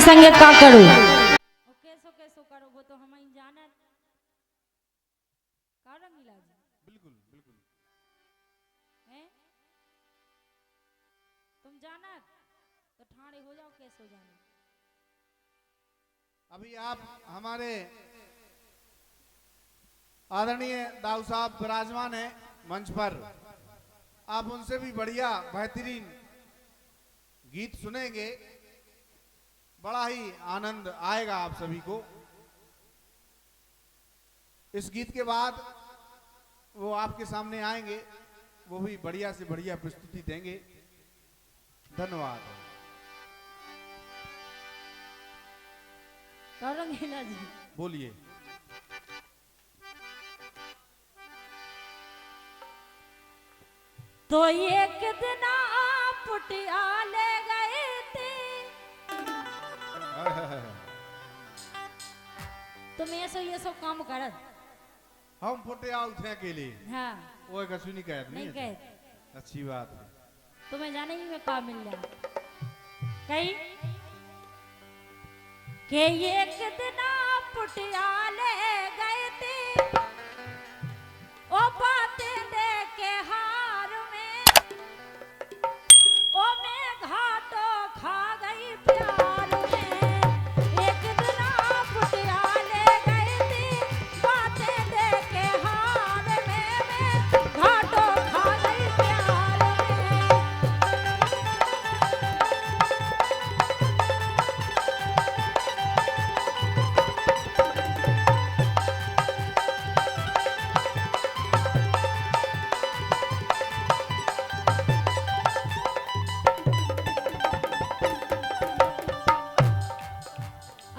संगे का करूं कैसो कैसो करो वो तो हम ही जानत का रंगीला जी। बिल्कुल बिल्कुल हैं तुम जानत तो ठाणे हो जाओ कैसो जाने। अभी आप हमारे आदरणीय दाऊ साहब विराजमान हैं मंच पर, आप उनसे भी बढ़िया बेहतरीन गीत सुनेंगे, बड़ा ही आनंद आएगा आप सभी को। इस गीत के बाद वो आपके सामने आएंगे, वो भी बढ़िया से बढ़िया प्रस्तुति देंगे। धन्यवाद। का रंगीला जी बोलिए। तो एक दिन आप पुटियाले गए थे तुम ऐसो ये सब काम करत हम फुटे उठे अकेले, हाँ वो कछु नहीं कह नहीं कहे अच्छी बात है। तुम्हें जाने ही में का मिल जाए कहीं के एक दिन आप पुटियाले गए थे ओ बातें दे के हार में ओ मैं घाटो खा गई प्यार में। एक दिन आप पुटियाले गए थे बातें दे के हार में मैं घाटो खा गई प्यार में।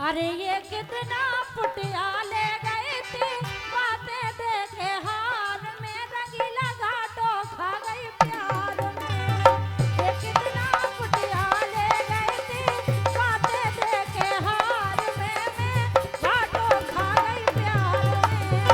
अरे ये कितना पुटियाले गए थे बातें देखे हार में रंगीला घाटो खा गई प्यार में। ये कितना पुटियाले गए थे बातें देखे हार में मैं घाटो खा गई प्यार में।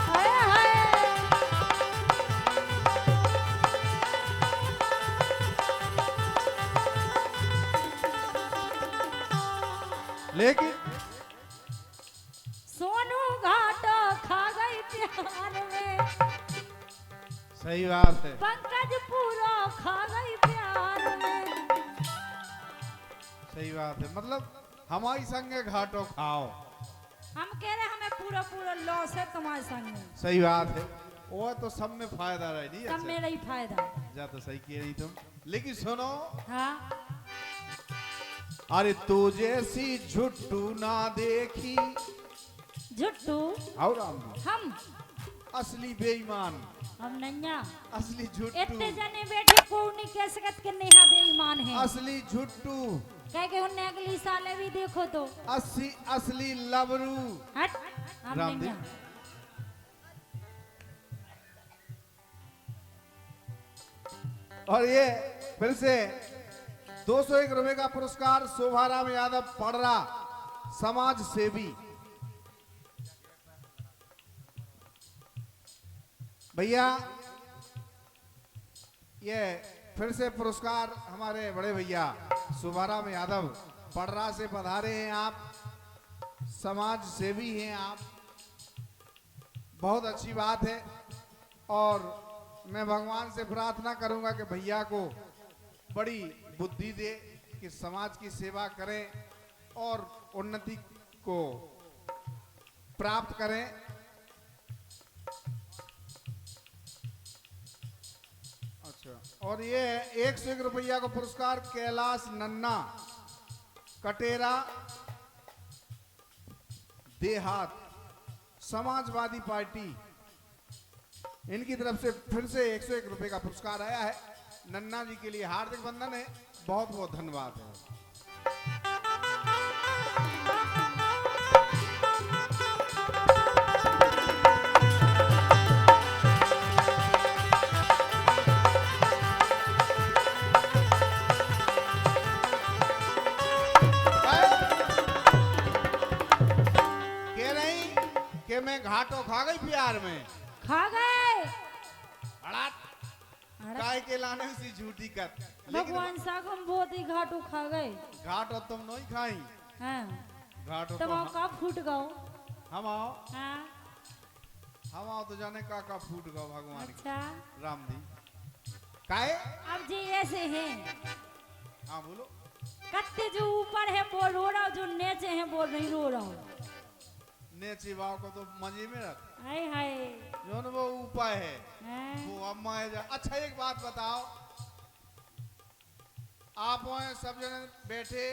हाय हाय लेकिन सोनू घाटो खा गई प्यार में सही बात है, पंकज पूरो खा गई प्यार में। सही बात है। मतलब हमारी संगे घाटो खाओ, हम कह रहे हमें पूरा पूरा लॉस है तुम्हारे संग में सही बात है। वो तो सब में फायदा रह नहीं सब मेरा ही फायदा। जा तो सही कह रही तुम। लेकिन सुनो, हाँ अरे तू जैसी झुट्टू ना देखी झुट्टू और हम असली बेईमान, हम नैया असली इतने झुट्टू, जने बैठे को नहीं कह सकत कि नेहा बेईमान है। असली झुट्टू, कह के उन्हें अगली साल भी देखो तो असली लबरू। हट हम रामदेव। नैया और ये फिर से 201 रुपए का पुरस्कार शोभाराम यादव पड़रा समाज सेवी। भैया ये फिर से पुरस्कार हमारे बड़े भैया शोभाराम यादव पड़रा से पधारे हैं। आप समाज सेवी हैं, आप बहुत अच्छी बात है। और मैं भगवान से प्रार्थना करूंगा कि भैया को बड़ी बुद्धि दे कि समाज की सेवा करें और उन्नति को प्राप्त करें। अच्छा, और ये 101 रुपया का पुरस्कार कैलाश नन्ना कटेरा देहात समाजवादी पार्टी, इनकी तरफ से फिर से 101 रुपए का पुरस्कार आया है। नन्ना जी के लिए हार्दिक वंदन है, बहुत बहुत धन्यवाद है। घाटो खा गई प्यार में। खा गए। अड़ात काय के लाने सी झूठी कर। भगवान सागम बहुत ही घाटो खा गए। घाटो तुम नहीं खाई। हाँ। घाटो तुम तो का फूट गओ। हम आओ। हाँ। हम आओ तो जाने का फूट गओ भगवान। अच्छा। राम दी। काहे? अब जी ऐसे हैं। हाँ बोलो। कत्ते जो ऊपर है वो रो रहा, जो नीचे है वो नहीं रो रहा। नेची बाव को तो मजे में रख। हाय हाय। जो न वो उपाय है। हैं? वो अम्मा है जा। अच्छा एक बात बताओ, आप सब जने बैठे,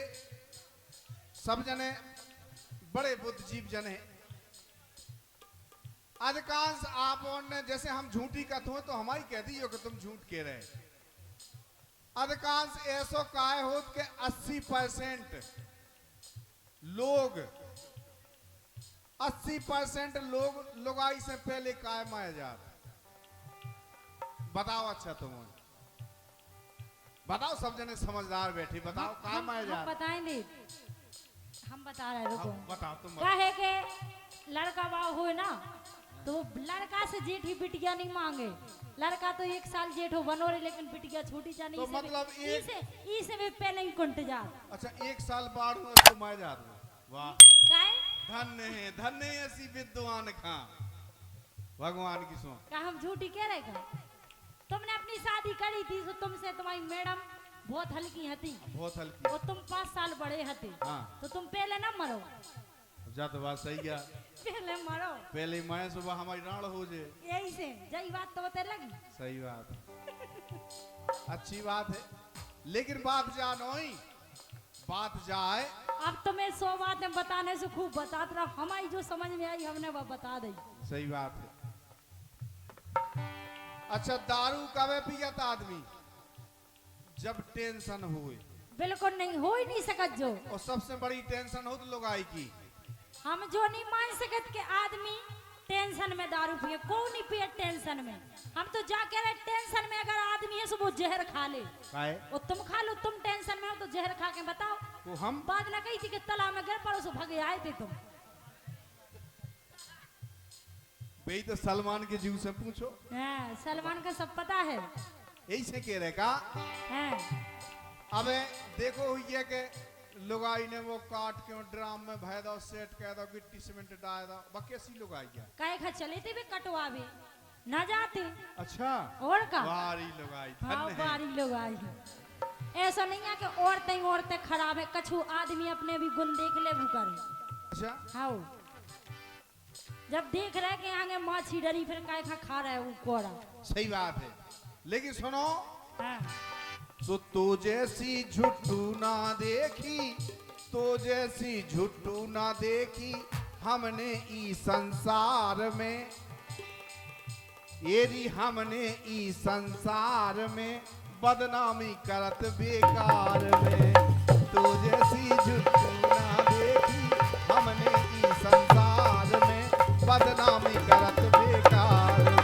सब जने बड़े बुद्धिजीव जन हैं। अधिकांश आप ने जैसे हम झूठी कथो तो हमारी कहती हो कि तुम झूठ कह रहे। अधिकांश ऐसो काय होत के 80% लोग 80% लोग लुगाई से पहले काय माए जाते। बताओ अच्छा तुम बताओ, सब जने समझदार बैठे बताओ काय माए जाते। बताएंगे, हम बता रहे रुको। बताओ तुम क्या है कि लड़का बाव हो ना तो लड़का से जेठी बिटिया नहीं मांगे। लड़का तो 1 साल जेठो बनो रहे, लेकिन बिटिया छोटी जानी। तो मतलब इसे भी पहले ही कुंट जा। अच्छा 1 साल बाद में तुम आ जाते। वाह धन्य है ऐसी विद्वान खां भगवान की सो। क्या हम झूठी कह रहे का? तुमने अपनी शादी करी थी तो तुमसे तुम्हारी मैडम बहुत हल्की हती। बहुत हल्की। और तुम 5 साल बड़े हते। हाँ। तो तुम पहले ना मरो। जा तो बात सही गया। पहले मरो। पहले मैं सुबह हमारी राण हो जे। यही से जई बात तो बते लगी। सही बात है। अच्छी बात है, लेकिन बात जानो ही बात जाए। अब तुम्हें 100 बातें बताने से खूब बताते रहो, हमारी जो समझ में आई हमने वो बता दी। सही बात है। अच्छा दारू कब पियता आदमी? जब टेंशन हुए। बिल्कुल नहीं, हो ही नहीं सकत जो। और सबसे बड़ी टेंशन हो तो लुगाई की। हम जो नहीं मान सकत के आदमी टेंशन में दारू पिए, को नहीं पिए टेंशन में। हम तो जाके रहे टेंशन में अगर आदमी है सो वो जहर खा ले। और तुम खा लो, तुम टेंशन में हो तो जहर खा के बताओ। तो हम बात ना कही थी कि तालाब में गिर पड़ो सो भगे आए थे तुम। भाई तो सलमान के जीव से पूछो। हाँ, सलमान का सब पता है। यही से कह रहे का। अबे देखो ये के लुगाई ने वो काट के ड्राम में भय दो, सेट कह दो, गिट्टी सीमेंट डाल दो, बकेसी लुगाई गया। काहे खा चले थे भी कटवावे ना जाते। अच्छा और का बारी लुगाई। हाँ बारी लुगाई है। ऐसा नहीं है कि औरतें खराब है, कछु आदमी अपने भी गुण देख ले वो करे। अच्छा हाँ जब देख रहे कि आगे माछी डरी फिर काय खा रहा है वो कोड़ा। सही बात है, लेकिन सुनो। हाँ। तो जैसी झुट्टू ना देखी, तो जैसी झुट्टू ना देखी हमने ई संसार में। येरी हमने ई संसार में बदनामी करत बेकार में। तो जैसी झुट्टू ना देखी हमने ई संसार में बदनामी करत बेकार में।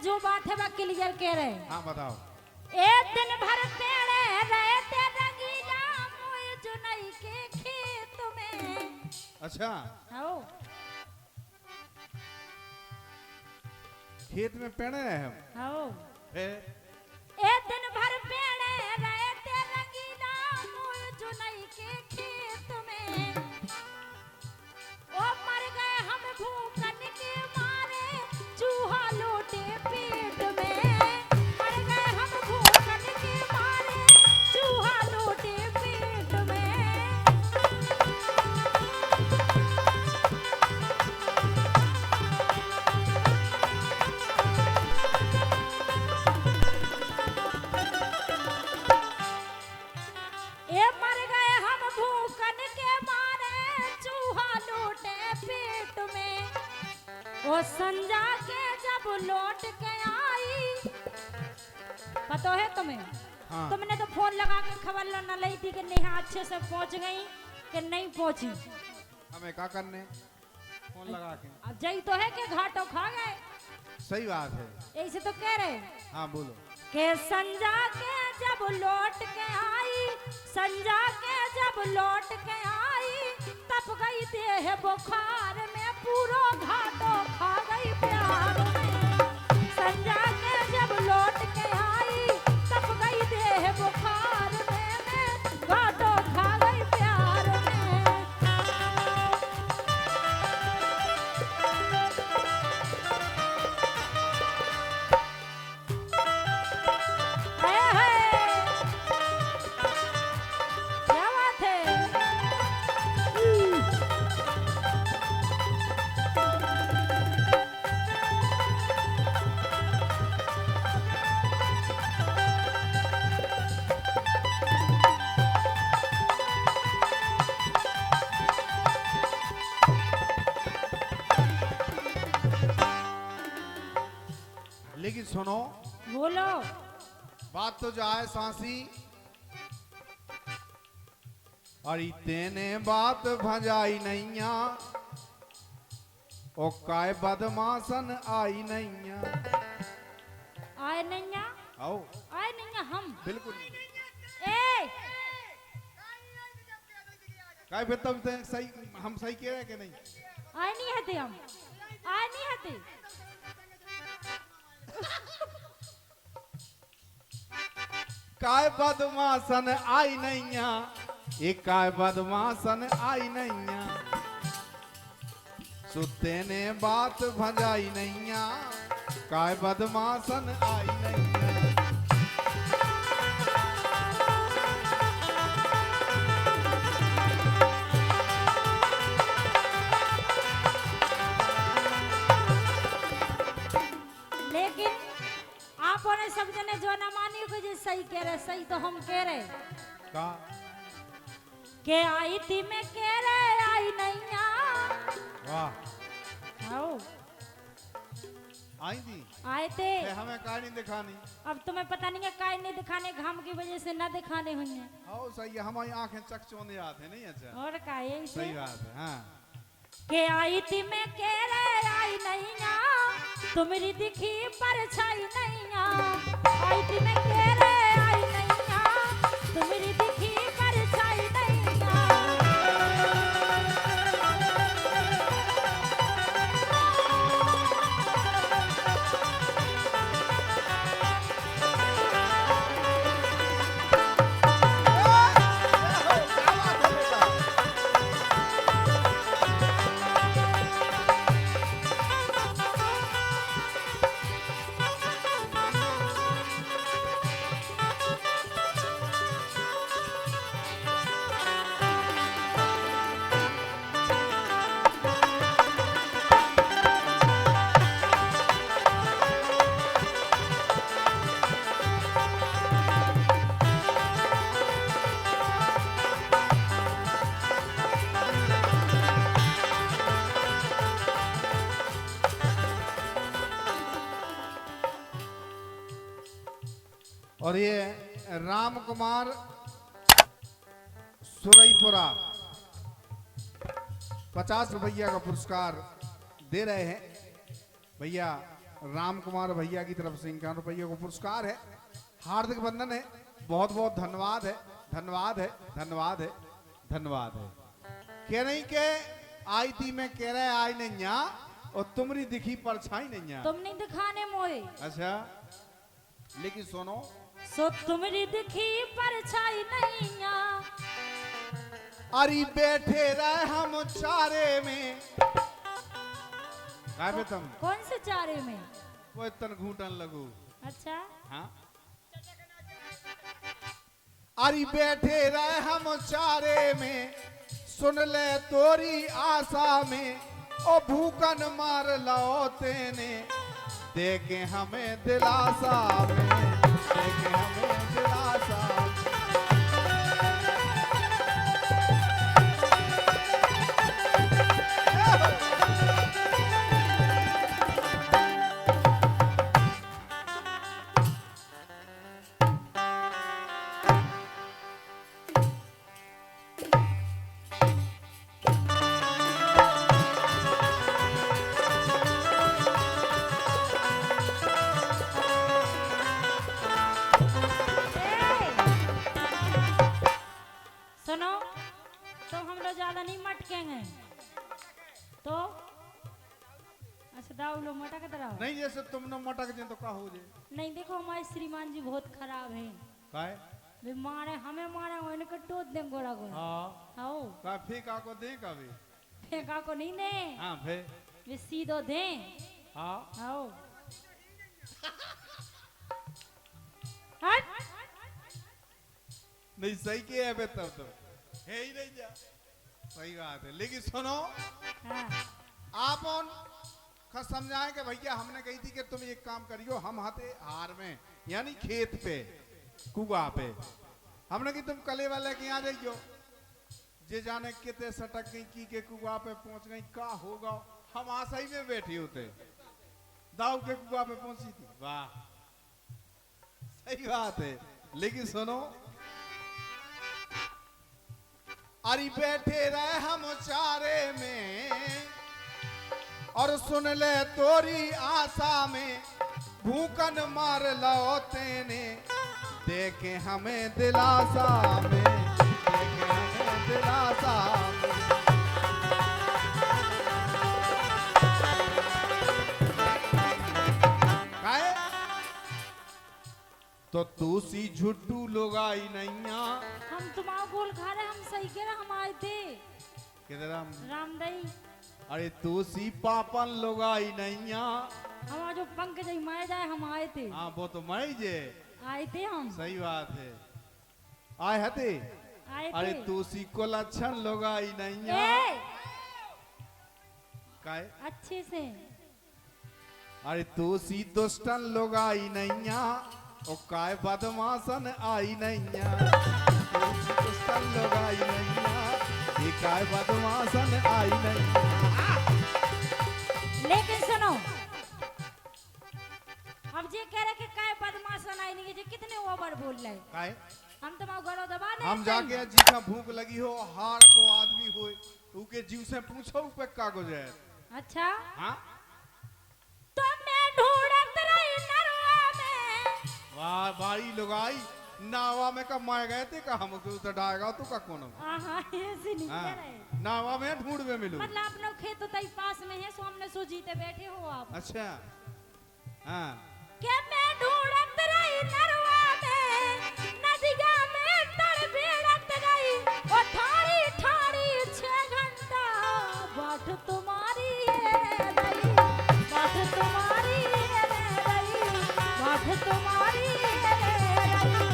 जो बात है वह क्लियर कह रहे। हाँ बताओ। एक दिन भर पेड़े रहे थे रंगीला मोए जुनई के खेत में। अच्छा आओ खेत में पेड़े हैं हम। आओ एक दिन भर पेड़े रहे थे रंगीला मोए जुनई के खेत में। ओ मर गए हम भूखन के मारे, चूहा लोटे पेट में। मर गए हम भूखन के मारे, चूहा लोटे पेट में। ए मर गए हम भूखन के मारे, चूहा लोटे पेट में। ओ संजा के जब लौट के आई, पता है तुम्हें? हाँ। तुमने तो फोन लगा के खबर न ली थी कि नेहा अच्छे से पहुंच गई। कि नहीं पहुंची। हमें क्या करने फोन लगा के। अब जई तो है कि घाटो खा गए। सही बात है। ऐसे तो कह रहे हाँ बोलो। के संजा के जब लौट के आई, संजा के जब लौट के आई, तप गई देह बुखार में, पूरो घाटो खा गई प्यार में। संजा के जब लौट के आई, तप गई देह बुखार में, घाटो खा गई प्यार में। हाय हाय, क्या बात है। लेकिन सुनो, बोलो। बात तो जाए सांसी, अरे तेने बात भजाई नैया, ओ काय बदमाशन आई नैया। आए नैया, आओ आए नैया हम। बिल्कुल। ए काय फिर तब तक सही, हम सही कह रहे हैं कि नहीं? आए नहीं हते हम, आए नहीं हते। काय बदमाशन आई नैया, ये काय बदमाशन आई नैया, सुते ने बात भजाई नैया, काय बदमाशन आई नैया। लेकिन आपने सब जने जो न मानी को जे सही कह रहे, सही तो हम कह रहे का के आई थी मैं कह रहे आई नैया। वाह, आओ आई थी। आए थे। हमें काय नहीं दिखानी। अब तुम्हें पता नहीं है काय नहीं दिखाने, घाम की वजह से ना दिखाने हुई हैं। हाँ सही है, हमारी आंखें चकचोने आते नहीं। अच्छा और का यही सही से बात है। हाँ के आई थी मैं कह रहे आई नैया, तुम्हारी दिखी परछाई नैया। आई थी मैं कह रहे आई नैया, तुम्हारी दिखी परछाई नैया। और ये राम कुमार सुरईपुरा 50 रुपया का पुरस्कार दे रहे हैं भैया। राम कुमार भैया की तरफ से 51 रुपये का पुरस्कार है। हार्दिक बंधन है, बहुत बहुत धन्यवाद है, धन्यवाद है, धन्यवाद है, धन्यवाद है। कह नहीं के आई थी मैं कह रहे आई नहीं, और तुम्हारी दिखी परछाई नहीं। तुम नहीं दिखाने मोए। अच्छा लेकिन सुनो, सो तुम्हारी दिखी परछाई नैया। अरे बैठे रहे हम चारे में। काय तुम कौन से चारे में? वो तन घूटन लगू। अच्छा हाँ अरे बैठे रहे हम चारे में, सुन ले तोरी आशा में, ओ भूकन मार लो तेने, देखे हमें दिलासा में, देखे हमें दिलासा में। लो मटक रहो। नहीं जैसे तुम न मटक जे तो का हो जे नहीं देखो हमारे श्रीमान जी बहुत खराब हैं। काहे वे मारे हमें मारे वो इनके टोट दे गोरा गोरा। हां आओ का फेंका को दे का भी फेंका को नहीं दे। हां फे वे सीधो दे। हां आओ हट नहीं सही के है बे तब तो है ही नहीं जा सही बात है लेकिन सुनो हाँ आप उन का समझाएं कि भैया हमने कही थी कि तुम एक काम करियो हम हाथे हार में यानी खेत पे कुआ पे हमने की तुम कले वाले के यहाँ जाइयो जे जाने कितने सटक गई की के कुआ पे पहुंच गई का होगा हम आशाई में बैठे होते दाऊ के कुआ पे पहुंची थी वाह सही बात है लेकिन सुनो अरे बैठे रहे हम चारे में और सुन ले तोरी आशा में भूखन मार लो तेने देखे हमें दिलासा में देखे हमें दिलासा में काहे तो तू सी झुट्टू लोग आई नैया हम तुम्हारा गोल खा रहे हम सही कह रहे हम आए थे किधर रामदई। अरे तू सी पापन लोग आई नैया हमारा जो पंकज मारे जाए हम आए थे। हाँ वो तो मैं जे आए थे हम सही बात है आए हते आए अरे थे। तू सी को लक्षण लोग आई नैया ए, काहे अच्छे से अरे तू सी दुष्टन लोग आई नैया ओ काय बदमाशन आई नैया तू सी दुष्टन लोग आई नैया ये काय बदमाशन आई नैया लेकिन सुनो अब जे कह रहे कि काय बदमाशन आई नहीं जे कितने ओवर बोल रहे काहे हम तुम्हारा गलो दबा दे हम जाके जीका भूख लगी हो हार को आदमी हो उके जीव से पूछो पे का गुजर अच्छा हाँ तुमने ढूंढत रही नरवा में वाह भाई लुगाई नावा में का मार गए थे का हमको उतर डाएगा तो का कौन आहा ऐसे नहीं हाँ, कह रहे नावा में ढूंढ में मिलू मतलब अपना खेत तो तई पास में है सो हमने सो जीते बैठे हो आप अच्छा हाँ के मैं ढूंढत रही नरवा में नदिया में तड़बेड़त गई ओ ठाड़ी ठाड़ी 6 घंटा बाट तुम्हारी है रही बाट तुम्हारी है रही बाट तुम्हारी है रही।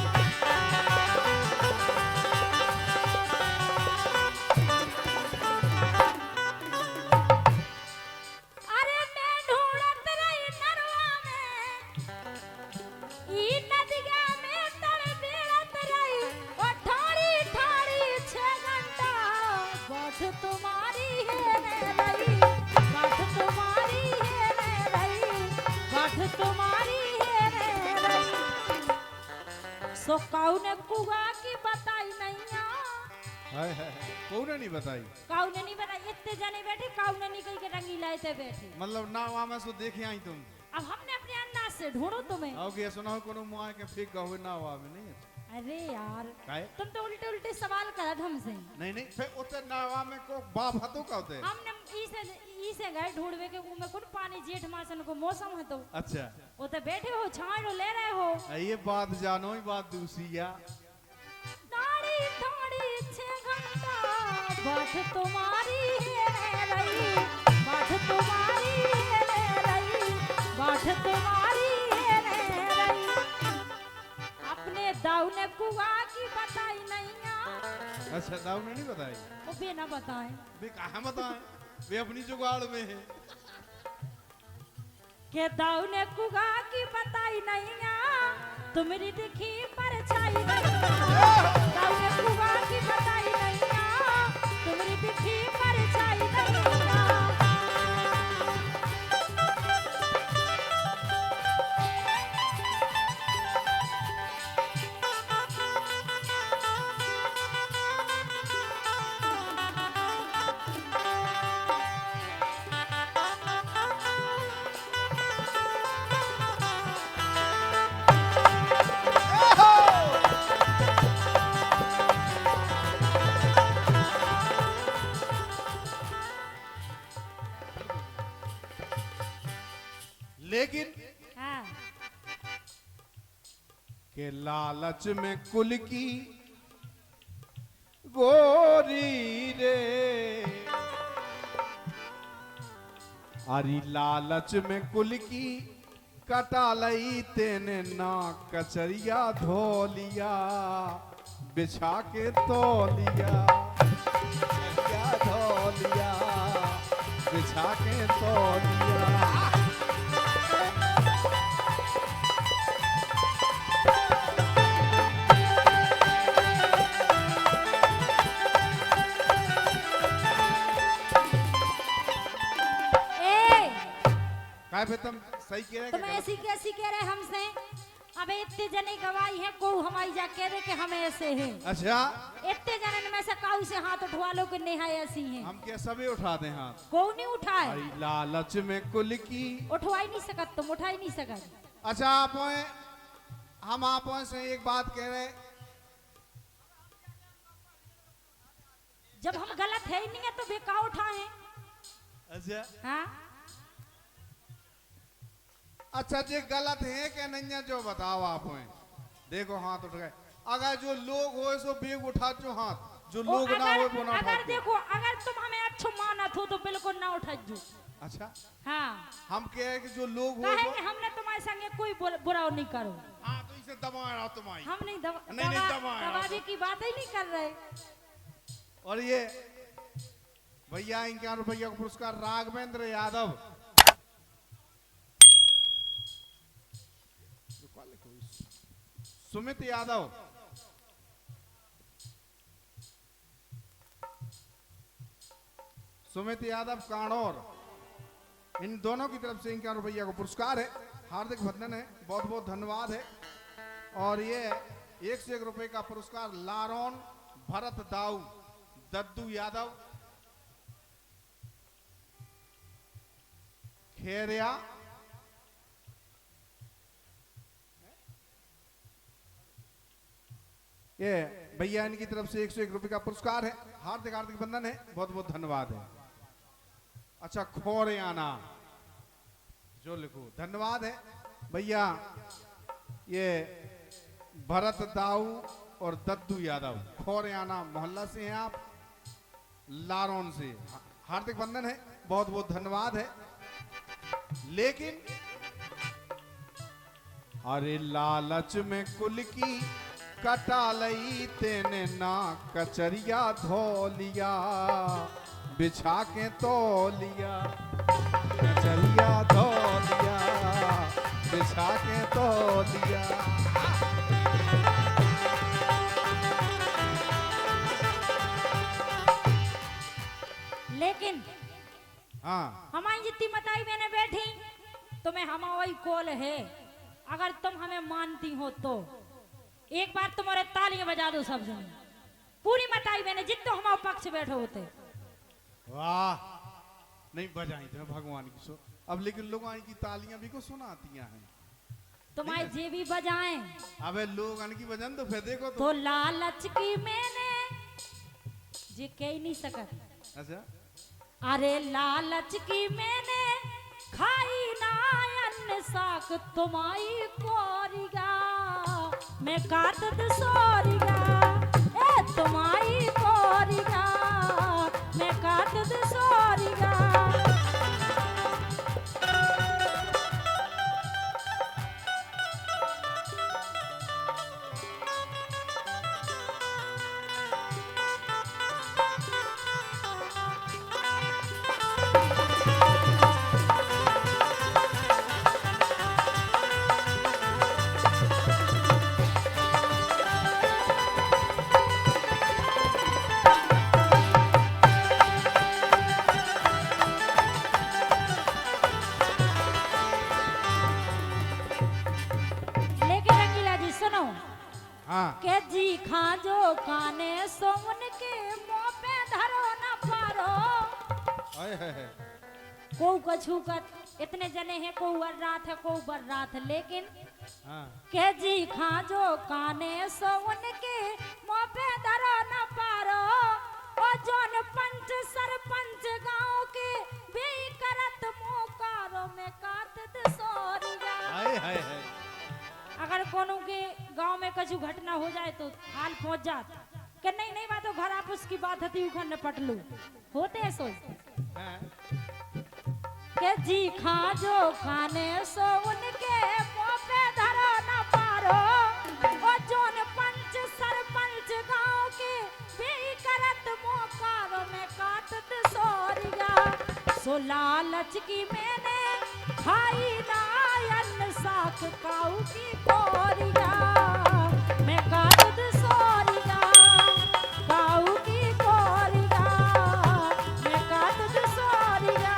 अरे मैं ढूंढत रही नरवा में ई नदिया में तड़बेड़त रही ओ ठाड़ी ठाड़ी 6 घंटा बाट तुम्हारी है रही बाट तुम्हारी है रही बाट तुम्हारी है रही। सो काउने कुआ की बताई नैया हाय हाय कौन नहीं बताई काउने नहीं बताई इतने जने बैठे काउने नहीं कही के रंगीला थे बैठे। मतलब नावा में सो देखे आई तुम अब हमने अपने अंदाज से ढूंढो तुम्हें। आओ के सुना कोनो मुआ के फेंक गए नावा में नहीं अरे यार काहे तुम तो उल्टे उल्टे सवाल करत हमसे। नहीं नहीं फिर उते नावा में को बाप हतो का होते हमने ई से गए ढूंढवे के मुंह में कौन पानी जेठ मासन को मौसम है तो अच्छा वो तो बैठे हो छांव ले रहे हो ये बात जानो ही बात दूसरी या दाढ़ी दाढ़ी 6 घंटा बाट तुम्हारी है रही बाट तुम्हारी है रही बाट तुम्हारी है रही। अपने दाऊ ने कुआ की बताई नैया अच्छा दाऊ ने नहीं बताई वो भी ना बताए वे कहाँ बताएं वे अपनी जुगाड़ में है के दाऊ ने कुआ की बताई नैया तुम्हारी दिखी परछाई नैया दाऊ ने कुआ की बताई नैया तुम्हारी दिखी परछाई नैया। लेकिन हाँ के लालच में कुल की गोरी रे, अरे लालच में कुल की कटा लई तेने ना कचरिया धो लिया, बिछा के तौलिया, कचरिया धो लिया, बिछा के तौलिया। काय पे तुम सही कह रहे तुम ऐसी कैसी कह रहे हमसे? अबे इतने जने गवाही हैं, को हमारी जा कह रहे कि हम ऐसे हैं। अच्छा, इतने जने में से काऊ से हाथ उठवा लो कि नेहा ऐसी हैं। हम क्या सभी उठा दे हाथ? को नहीं उठाए। अरे लालच में कुल की उठवा ही नहीं सकत, तुम उठा ही नहीं सकत। अच्छा आप हम आप से एक बात कह रहे, जब हम गलत है ही नहीं है तो बेका उठाए। अच्छा हाँ अच्छा जी गलत है कि नहीं है जो बताओ आप देखो हाथ उठ गए। अगर जो लोग हो सो बेग उठा जो हाथ, जो लोग ना हो वो ना अगर देखो अगर तुम हमें अच्छो मानत हो तो बिल्कुल ना उठा जो। अच्छा हाँ हम कह रहे कि जो लोग हो कहेंगे हमने तुम्हारे संगे कोई बुरा नहीं करो। हाँ तो इसे दबा रहा तुम्हारी, हम नहीं दबावे की बात ही नहीं कर रहे। और ये भैया 51 रुपया का पुरस्कार राघवेंद्र यादव, सुमित यादव, सुमित यादव काणोर, इन दोनों की तरफ से 51 रुपया का पुरस्कार है। हार्दिक अभिनंदन है, बहुत बहुत धन्यवाद है। और ये 1 से 1 रुपए का पुरस्कार लारोन भरत दाऊ दद्दू यादव खेरिया, ये भैया इनकी तरफ से 101 रुपए का पुरस्कार है। हार्दिक हार्दिक बंधन है, बहुत बहुत धन्यवाद है। अच्छा खोरियाना जो लिखो धन्यवाद है भैया। ये भरत दाऊ और दद्दू यादव खोरियाना मोहल्ला से हैं आप, लारोन से। हार्दिक बंधन है, बहुत बहुत धन्यवाद है। लेकिन अरे लालच में कुल की कटा लई तेने ना कचरिया धो लिया, बिछा के तौलिया, कचरिया धो लिया, बिछा के तौलिया। लेकिन हाँ हमारी जितनी मताई मैंने बैठी तुम्हें हम वही कॉल है। अगर तुम हमें मानती हो तो एक बार तुम्हारे तालियां बजा दो सब जन, पूरी मताई मैंने जितने हमारे पक्ष बैठे होते। वाह नहीं बजाई थे भगवान की सो। अब लेकिन लोग आई की तालियां भी को सुनाती हैं, तुम्हारे जे भी बजाएं। अबे लोग अन की बजन तो फिर देखो तो लालच की मैंने जे कह नहीं सकत। अच्छा अरे लालच की मैंने खाई ना अन्न साक तुम्हारी कोरिगा, मैं काटत सोरिगा ए तुम्हारी कोरिगा, मैं काटत सोरिगा। हाँ के जी खाजो काने सोन के मुंह पे धरो न पारो। हाय हाय हाय। को कछु कत इतने जने हैं, को वर रात है को बर रात, लेकिन हाँ के जी खाजो काने सोन के मुंह पे धरो न पारो। ओ जोन पंच सरपंच गांव के भी करत मुकारो में काटत सो हाय हाय हाय। अगर कोनो के गांव में कछु घटना हो जाए तो हाल पहुंच जात कि नहीं नहीं बात तो घर आप उसकी बात हती उखन न पट लू होते हैं सोच हैं? के जी खा जो खाने सो उनके मुंह पे धरो न पारो ओ जोन पंच सरपंच गांव के बेई करत मोकारो में काटत सोरिया सो लालच की मैंने खाई नायन साख काऊ की कोरिया मैं काटत सोरिया काऊ की कोरिया मैं काटत सोरिया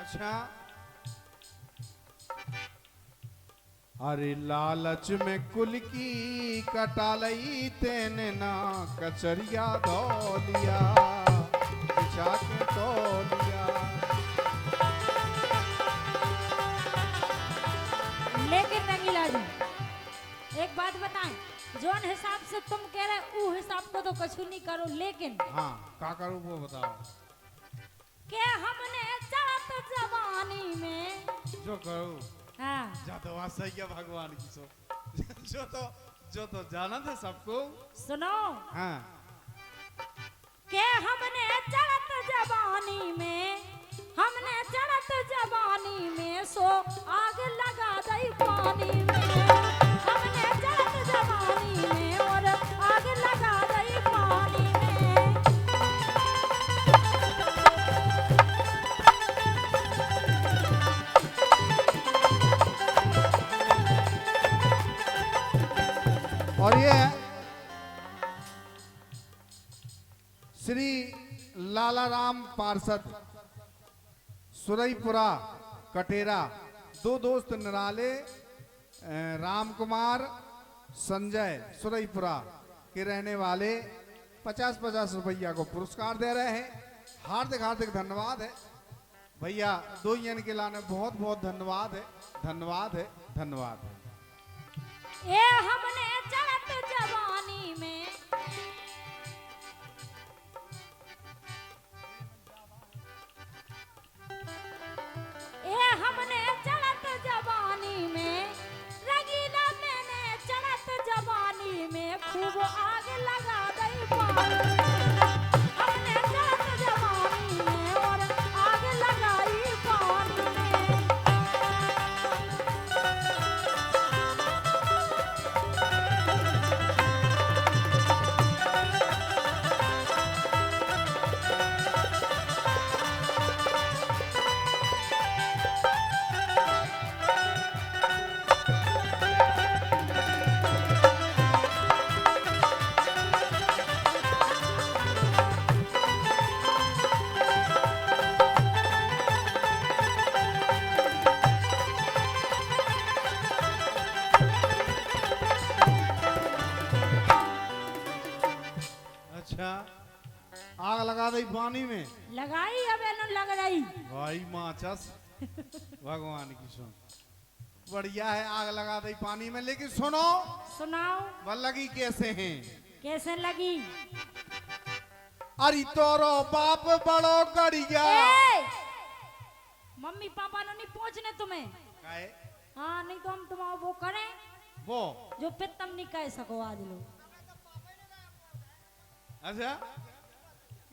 अच्छा, अरे लालच में कुल की कटालई तेने ना कचरिया धोलिया बिछा के तोलिया। लेकिन रंगीला जी एक बात बताएं जोन हिसाब से तुम कह रहे ऊ हिसाब को तो कछु नहीं करो लेकिन हाँ, का करूँ वो बताओ। के हमने चढ़त जवानी में जो करूँ हाँ जा तो वहाँ सही है भगवान की सो जो तो जाना था सबको। सुनो हाँ, के हमने चढ़त जवानी में हमने चढ़त जवानी में सो आग लगा दई पानी में हमने चढ़त जवानी में और आग लगा दई पानी में और ये श्री लालाराम पार्षद सुरईपुरा कटेरा, दो दोस्त निराले राम कुमार संजय सुरईपुरा के रहने वाले 50-50 रुपया को पुरस्कार दे रहे हैं। हार्दिक हार्दिक धन्यवाद है भैया, दो जन के लाने बहुत बहुत धन्यवाद है, धन्यवाद है, धन्यवाद है। ये हमने चढ़त जवानी में ये हमने चढ़त जवानी में रंगीला मैंने चढ़त जवानी में खूब आग लगा दई पानी हमने चढ़त जवानी में और आग लगाई पानी में अच्छा, आग लगा दी पानी में लगाई अब एनो लग रही भाई माचस भगवान की सुन बढ़िया है, आग लगा दी पानी में। लेकिन सुनो सुनाओ वह लगी कैसे हैं? कैसे लगी अरे तोरो बाप बड़ो गड़िया। ए! मम्मी पापा ने नहीं पूछने तुम्हें काहे? हाँ नहीं तो हम तुम्हारा वो करें वो जो फिर तुम नहीं कह सको आज लोग अच्छा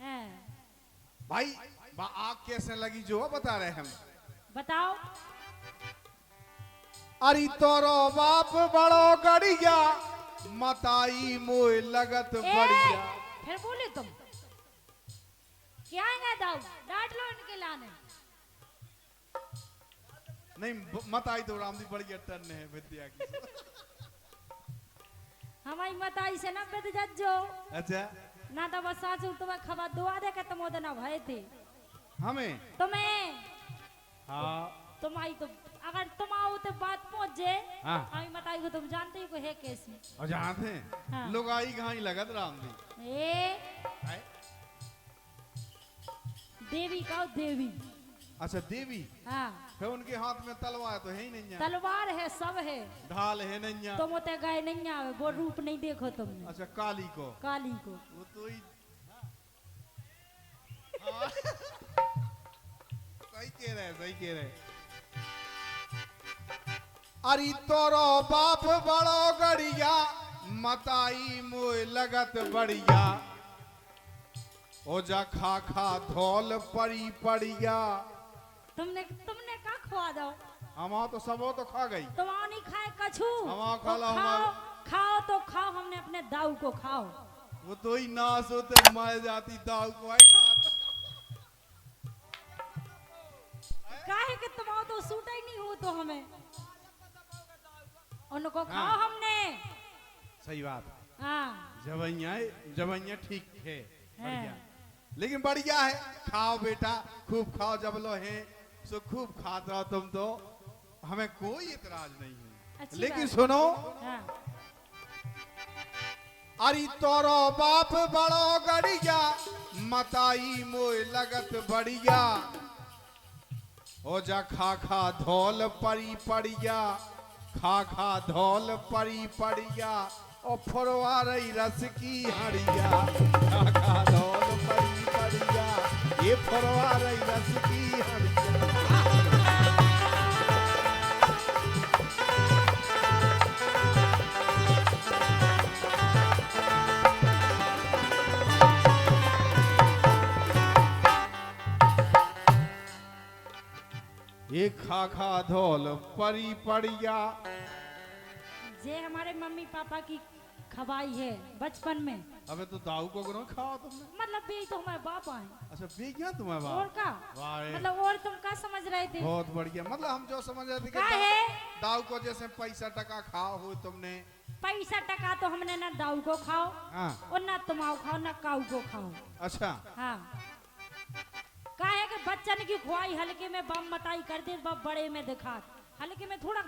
हैं? भाई आग कैसे लगी जो बता रहे हम। बताओ अरे तोरो बाप बड़ो गड़िया मताई मोय लगत बढ़िया। फिर बोले तुम क्या आएंगे दाऊ डांट लो इनके लाने नहीं मताई तो रामदी बढ़िया टन है विद्या की। हमारी मताई से ना बेद जज्जो अच्छा ना तो बस साचू तुम्हें खबर दुआ दे के तुम ओदना भय थे हमें तुम्हें हाँ तुम आई तो अगर तुम आओ तो बात पहुंच जाए हाँ। हमें बताई को तुम जानते ही को है कैसी और जानते हैं हाँ। लुगाई घाई लगत राम जी ए है? देवी का देवी अच्छा देवी हाँ फिर उनके हाथ में तलवार है तो है ही नहीं है। तलवार है सब है ढाल है नहीं है। तुम उते गए नहीं आवे वो रूप नहीं देखो तुमने अच्छा काली को काली को वो तो ही हाँ। सही कह रहे सही कह रहे। अरे तोरो बाप बड़ो गड़िया मताई मोय लगत बढ़िया ओ जा खा खा धौल परी पड़िया। तुमने तुमने का खवा दो हमा तो सबो तो खा गई तुम आओ नहीं खाए कछु हमा खा लो खाओ हमारे खाओ तो खाओ हमने अपने दाऊ को खाओ वो तो ही नाश होते मर जाती दाव को आई खाता। काहे कि तुम आओ तो सूट ही नहीं हो तो हमें उनको खाओ हाँ। हमने सही बात हाँ जवैया ठीक है बढ़िया लेकिन बढ़िया है खाओ बेटा खूब खाओ जब लो है सो खूब खाते रहो तुम तो हमें कोई इतराज नहीं है अच्छी लेकिन बात। सुनो हाँ अरे तोरो बाप बड़ो गड़िया मताई मोय लगत बढ़िया हो जा खा खा धौल परी पड़िया खा खा धौल परी पड़िया और फरवा रही रस की हड़िया खा खा धौल परी पड़िया ये फरवा रही रस की हड़िया। ये खा खा धौल परी पड़िया ये हमारे मम्मी पापा की खवाई है बचपन में अबे तो दाऊ को करो खाओ तुमने मतलब भी तो हमारे बाप आए अच्छा बेगिया तुम्हें और बाप का वाह रे। मतलब और तुम क्या समझ रहे थे बहुत बढ़िया मतलब हम जो समझ रहे थे कि का है दाऊ को जैसे पैसा टका खाओ हो तुमने पैसा टका तो हमने ना दाऊ को खाओ हाँ और ना तुमाओ खाओ ना काऊ को खाओ अच्छा हाँ का है कि बच्चन की खुआई हल्के में बम मताई कर दे बड़े में दिखा हल्के में थोड़ा